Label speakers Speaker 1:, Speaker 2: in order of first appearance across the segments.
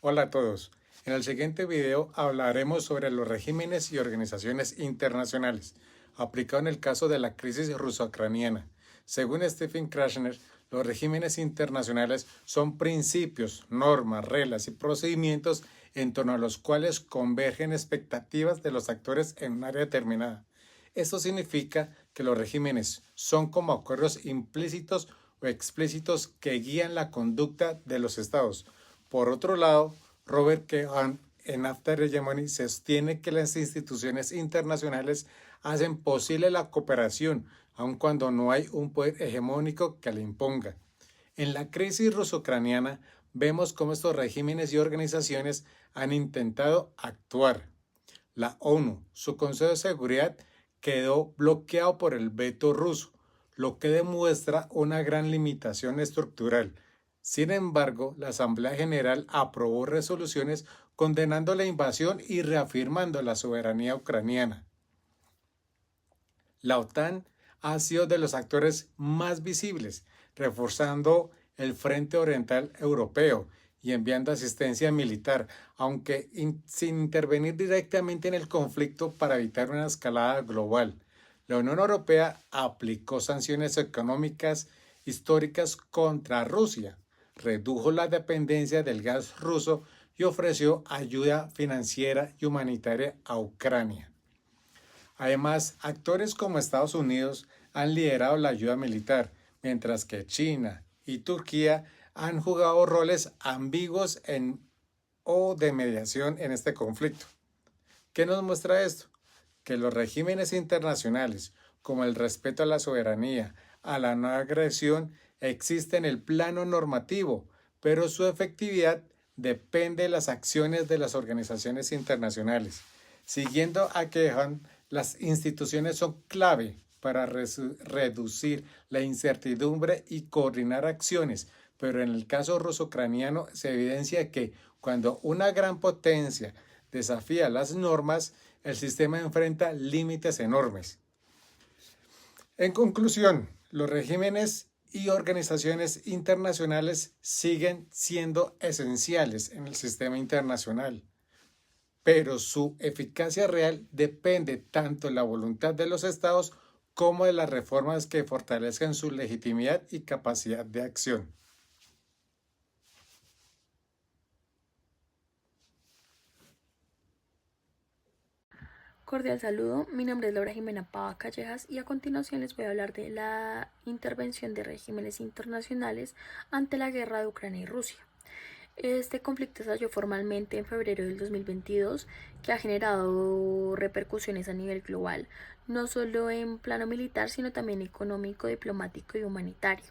Speaker 1: Hola a todos. En el siguiente video hablaremos sobre los regímenes y organizaciones internacionales, aplicado en el caso de la crisis ruso-ucraniana. Según Stephen Krasner, los regímenes internacionales son principios, normas, reglas y procedimientos en torno a los cuales convergen expectativas de los actores en un área determinada. Esto significa que los regímenes son como acuerdos implícitos o explícitos que guían la conducta de los estados. Por otro lado, Robert Keohane en After Hegemony sostiene que las instituciones internacionales hacen posible la cooperación, aun cuando no hay un poder hegemónico que la imponga. En la crisis ruso-ucraniana vemos cómo estos regímenes y organizaciones han intentado actuar. La ONU, su Consejo de Seguridad, quedó bloqueado por el veto ruso, lo que demuestra una gran limitación estructural. Sin embargo, la Asamblea General aprobó resoluciones condenando la invasión y reafirmando la soberanía ucraniana. La OTAN ha sido de los actores más visibles, reforzando el Frente Oriental Europeo y enviando asistencia militar, aunque sin intervenir directamente en el conflicto para evitar una escalada global. La Unión Europea aplicó sanciones económicas históricas contra Rusia, redujo la dependencia del gas ruso y ofreció ayuda financiera y humanitaria a Ucrania. Además, actores como Estados Unidos han liderado la ayuda militar, mientras que China y Turquía han jugado roles ambiguos o de mediación en este conflicto. ¿Qué nos muestra esto? Que los regímenes internacionales, como el respeto a la soberanía, a la no agresión, existen en el plano normativo, pero su efectividad depende de las acciones de las organizaciones internacionales. Siguiendo a Keohane, las instituciones son clave para reducir la incertidumbre y coordinar acciones, pero en el caso ruso-ucraniano se evidencia que cuando una gran potencia desafía las normas, el sistema enfrenta límites enormes. En conclusión, los regímenes y organizaciones internacionales siguen siendo esenciales en el sistema internacional, pero su eficacia real depende tanto de la voluntad de los estados como de las reformas que fortalezcan su legitimidad y capacidad de acción.
Speaker 2: Cordial saludo, mi nombre es Laura Jimena Pava Callejas y a continuación les voy a hablar de la intervención de regímenes internacionales ante la guerra de Ucrania y Rusia. Este conflicto estalló formalmente en febrero del 2022, que ha generado repercusiones a nivel global, no solo en plano militar, sino también económico, diplomático y humanitario.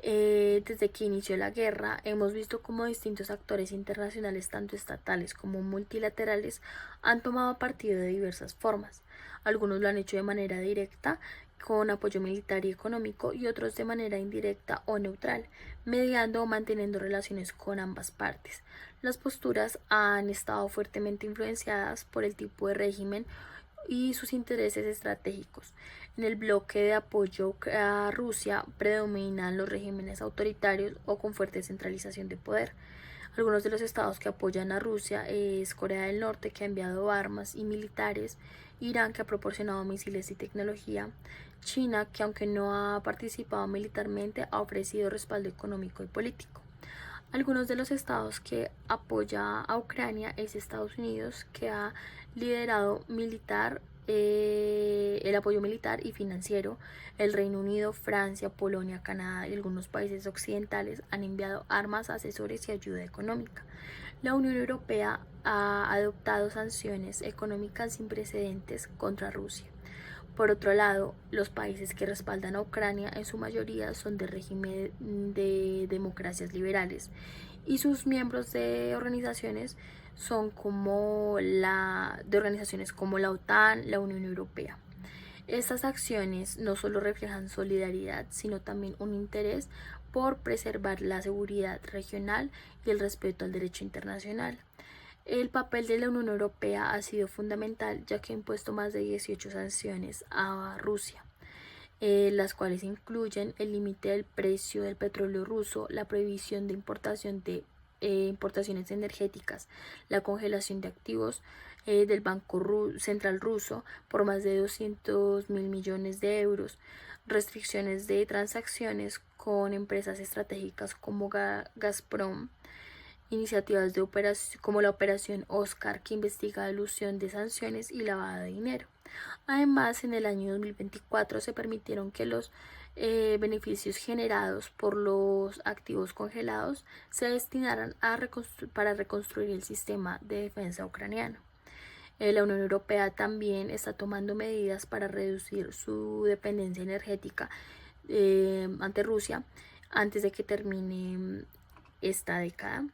Speaker 2: Desde que inició la guerra, hemos visto cómo distintos actores internacionales, tanto estatales como multilaterales, han tomado partido de diversas formas. Algunos lo han hecho de manera directa, con apoyo militar y económico, y otros de manera indirecta o neutral, mediando o manteniendo relaciones con ambas partes. Las posturas han estado fuertemente influenciadas por el tipo de régimen y sus intereses estratégicos. En el bloque de apoyo a Rusia predominan los regímenes autoritarios o con fuerte centralización de poder. Algunos de los estados que apoyan a Rusia es Corea del Norte, que ha enviado armas y militares, Irán, que ha proporcionado misiles y tecnología, China, que aunque no ha participado militarmente, ha ofrecido respaldo económico y político. Algunos de los estados que apoya a Ucrania es Estados Unidos, que ha liderado el apoyo militar y financiero. El Reino Unido, Francia, Polonia, Canadá y algunos países occidentales han enviado armas, asesores y ayuda económica. La Unión Europea ha adoptado sanciones económicas sin precedentes contra Rusia. Por otro lado, los países que respaldan a Ucrania en su mayoría son de régimen de democracias liberales y sus miembros de organizaciones son de organizaciones como la OTAN, la Unión Europea. Estas acciones no solo reflejan solidaridad, sino también un interés por preservar la seguridad regional y el respeto al derecho internacional. El papel de la Unión Europea ha sido fundamental, ya que ha impuesto más de 18 sanciones a Rusia, las cuales incluyen el límite del precio del petróleo ruso, la prohibición de importación de importaciones energéticas, la congelación de activos del Banco Central ruso por más de 200.000 millones de euros, restricciones de transacciones con empresas estratégicas como Gazprom, iniciativas de como la operación Oscar, que investiga elusión de sanciones y lavado de dinero. Además, en el año 2024 se permitieron que los beneficios generados por los activos congelados se destinaran para reconstruir el sistema de defensa ucraniano. La Unión Europea también está tomando medidas para reducir su dependencia energética ante Rusia antes de que termine esta década.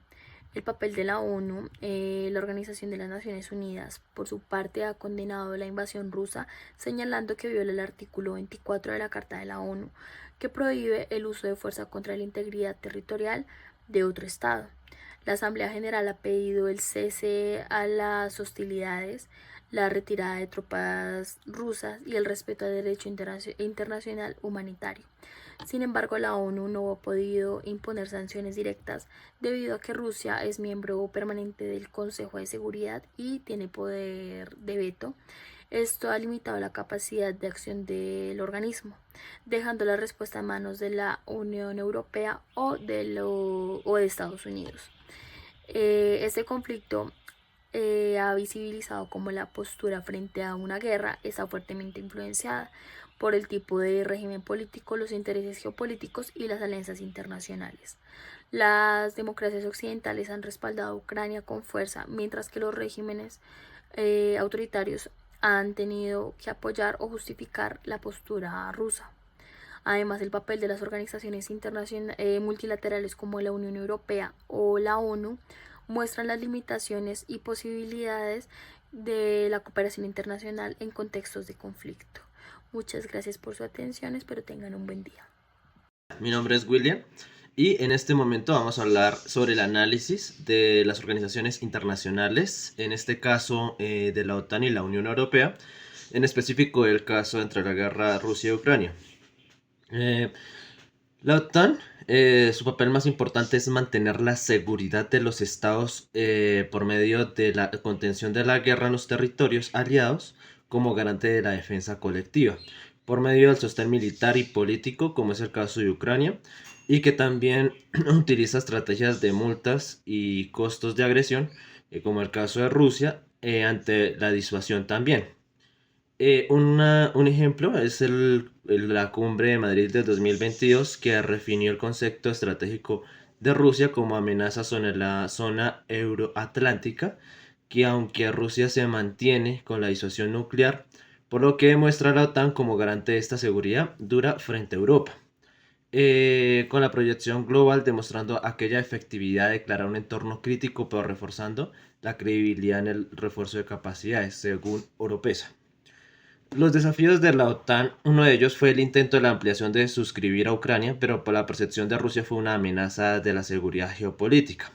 Speaker 2: El papel de la ONU, la Organización de las Naciones Unidas, por su parte, ha condenado la invasión rusa, señalando que viola el artículo 24 de la Carta de la ONU, que prohíbe el uso de fuerza contra la integridad territorial de otro Estado. La Asamblea General ha pedido el cese a las hostilidades, la retirada de tropas rusas y el respeto al derecho internacional humanitario. Sin embargo, la ONU no ha podido imponer sanciones directas debido a que Rusia es miembro permanente del Consejo de Seguridad y tiene poder de veto. Esto ha limitado la capacidad de acción del organismo, dejando la respuesta en manos de la Unión Europea o de Estados Unidos. Este conflicto ha visibilizado cómo la postura frente a una guerra está fuertemente influenciada por el tipo de régimen político, los intereses geopolíticos y las alianzas internacionales. Las democracias occidentales han respaldado a Ucrania con fuerza, mientras que los regímenes autoritarios han tenido que apoyar o justificar la postura rusa. Además, el papel de las organizaciones multilaterales como la Unión Europea o la ONU muestran las limitaciones y posibilidades de la cooperación internacional en contextos de conflicto. Muchas gracias por su atención, espero tengan un buen día.
Speaker 3: Mi nombre es William y en este momento vamos a hablar sobre el análisis de las organizaciones internacionales, en este caso de la OTAN y la Unión Europea, en específico el caso entre la guerra Rusia y Ucrania. La OTAN, su papel más importante es mantener la seguridad de los estados por medio de la contención de la guerra en los territorios aliados como garante de la defensa colectiva, por medio del sostén militar y político, como es el caso de Ucrania, y que también utiliza estrategias de multas y costos de agresión, como el caso de Rusia, ante la disuasión también. Un ejemplo es la cumbre de Madrid de 2022 que redefinió el concepto estratégico de Rusia como amenaza sobre la zona euroatlántica, que aunque Rusia se mantiene con la disuasión nuclear, por lo que demuestra a la OTAN como garante de esta seguridad dura frente a Europa. Con la proyección global demostrando aquella efectividad de declarar un entorno crítico, pero reforzando la credibilidad en el refuerzo de capacidades, según Oropesa. Los desafíos de la OTAN, uno de ellos fue el intento de la ampliación de suscribir a Ucrania, pero por la percepción de Rusia fue una amenaza de la seguridad geopolítica.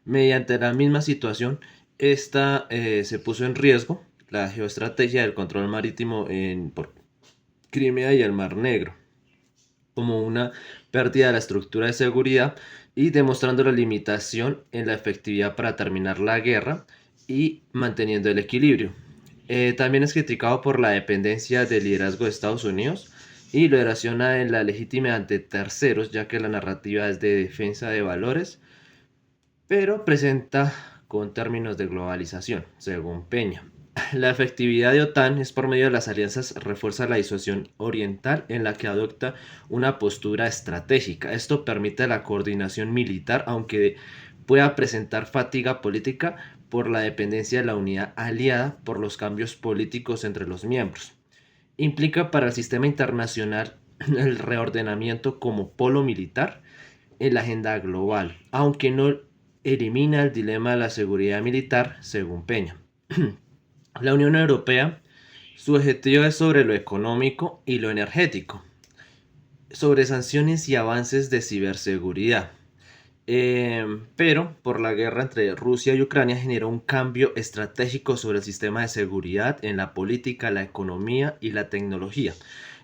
Speaker 3: Mediante la misma situación, esta se puso en riesgo la geoestrategia del control marítimo por Crimea y el Mar Negro, como una pérdida de la estructura de seguridad y demostrando la limitación en la efectividad para terminar la guerra y manteniendo el equilibrio. También es criticado por la dependencia del liderazgo de Estados Unidos y lo relaciona en la legitimidad ante terceros, ya que la narrativa es de defensa de valores, pero presenta con términos de globalización, según Peña. La efectividad de OTAN es por medio de las alianzas, refuerza la disuasión oriental en la que adopta una postura estratégica. Esto permite la coordinación militar, aunque pueda presentar fatiga política por la dependencia de la unidad aliada por los cambios políticos entre los miembros. Implica para el sistema internacional el reordenamiento como polo militar en la agenda global, aunque no elimina el dilema de la seguridad militar, según Peña. La Unión Europea, su objetivo es sobre lo económico y lo energético, sobre sanciones y avances de ciberseguridad. Pero por la guerra entre Rusia y Ucrania generó un cambio estratégico sobre el sistema de seguridad en la política, la economía y la tecnología,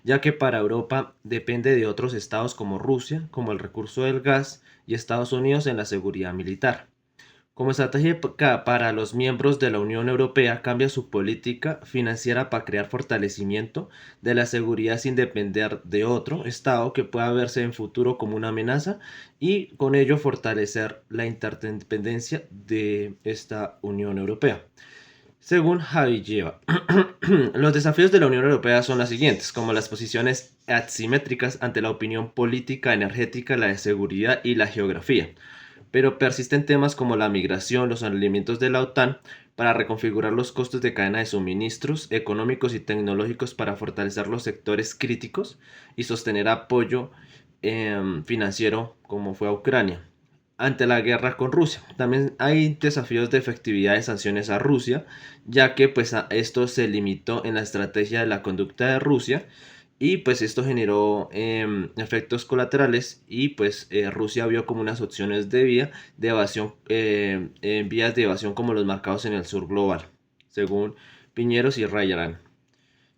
Speaker 3: ya que para Europa depende de otros estados como Rusia, como el recurso del gas, y Estados Unidos en la seguridad militar. Como estrategia para los miembros de la Unión Europea, cambia su política financiera para crear fortalecimiento de la seguridad sin depender de otro Estado que pueda verse en futuro como una amenaza y con ello fortalecer la interdependencia de esta Unión Europea. Según Javi Lleva, los desafíos de la Unión Europea son los siguientes, como las posiciones asimétricas ante la opinión política, energética, la de seguridad y la geografía, pero persisten temas como la migración, los alineamientos de la OTAN para reconfigurar los costos de cadena de suministros económicos y tecnológicos para fortalecer los sectores críticos y sostener apoyo financiero como fue a Ucrania ante la guerra con Rusia. También hay desafíos de efectividad de sanciones a Rusia, ya que pues esto se limitó en la estrategia de la conducta de Rusia y pues esto generó efectos colaterales y pues Rusia vio como unas opciones de vía de evasión, vías de evasión como los marcados en el sur global, según Piñeros y Rayarán.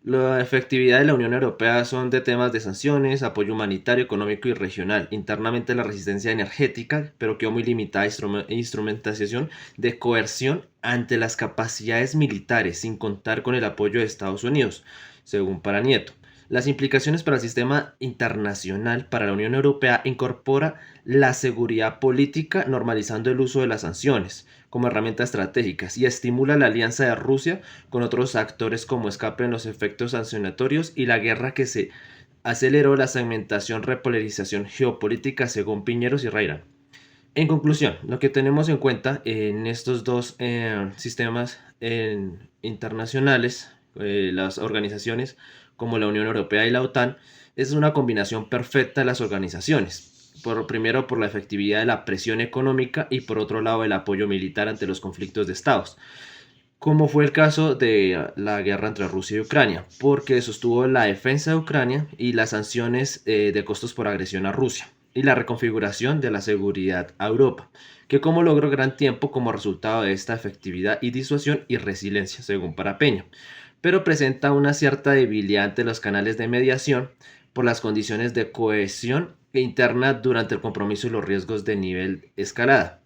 Speaker 3: La efectividad de la Unión Europea son de temas de sanciones, apoyo humanitario, económico y regional. Internamente la resistencia energética, pero quedó muy limitada a instrumentación de coerción ante las capacidades militares, sin contar con el apoyo de Estados Unidos, según Paranieto. Las implicaciones para el sistema internacional para la Unión Europea incorpora la seguridad política normalizando el uso de las sanciones como herramientas estratégicas y estimula la alianza de Rusia con otros actores como escape en los efectos sancionatorios y la guerra que se aceleró la segmentación, repolarización geopolítica según Piñeros y Rayran. En conclusión, lo que tenemos en cuenta en estos dos sistemas internacionales, las organizaciones como la Unión Europea y la OTAN, es una combinación perfecta de las organizaciones. Primero por la efectividad de la presión económica y por otro lado el apoyo militar ante los conflictos de estados, como fue el caso de la guerra entre Rusia y Ucrania, porque sostuvo la defensa de Ucrania y las sanciones de costos por agresión a Rusia, y la reconfiguración de la seguridad a Europa, que como logró gran tiempo como resultado de esta efectividad y disuasión y resiliencia, según Parapeña, pero presenta una cierta debilidad ante los canales de mediación por las condiciones de cohesión interna durante el compromiso y los riesgos de nivel escalada.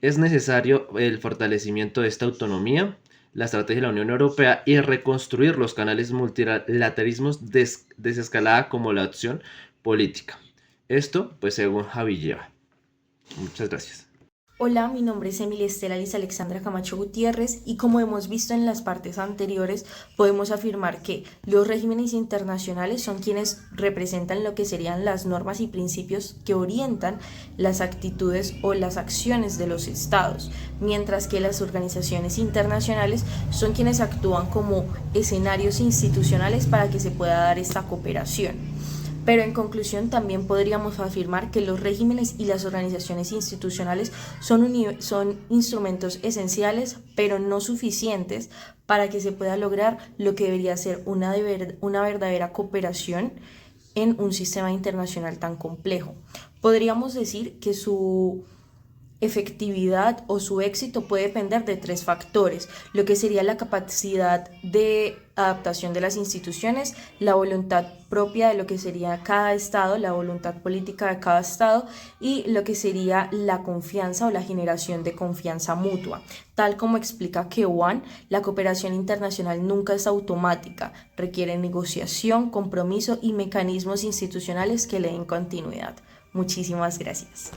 Speaker 3: Es necesario el fortalecimiento de esta autonomía, la estrategia de la Unión Europea y reconstruir los canales multilateralismos desescalada como la opción política. Esto, pues, según Javi Lleva. Muchas gracias.
Speaker 4: Hola, mi nombre es Emilia Estela Liz Alexandra Camacho Gutiérrez y como hemos visto en las partes anteriores, podemos afirmar que los regímenes internacionales son quienes representan lo que serían las normas y principios que orientan las actitudes o las acciones de los estados, mientras que las organizaciones internacionales son quienes actúan como escenarios institucionales para que se pueda dar esta cooperación. Pero en conclusión también podríamos afirmar que los regímenes y las organizaciones institucionales son instrumentos esenciales, pero no suficientes para que se pueda lograr lo que debería ser una verdadera cooperación en un sistema internacional tan complejo. Podríamos decir que su efectividad o su éxito puede depender de tres factores, lo que sería la capacidad de adaptación de las instituciones, la voluntad propia de lo que sería cada estado, la voluntad política de cada estado y lo que sería la confianza o la generación de confianza mutua. Tal como explica Keown, la cooperación internacional nunca es automática, requiere negociación, compromiso y mecanismos institucionales que le den continuidad. Muchísimas gracias.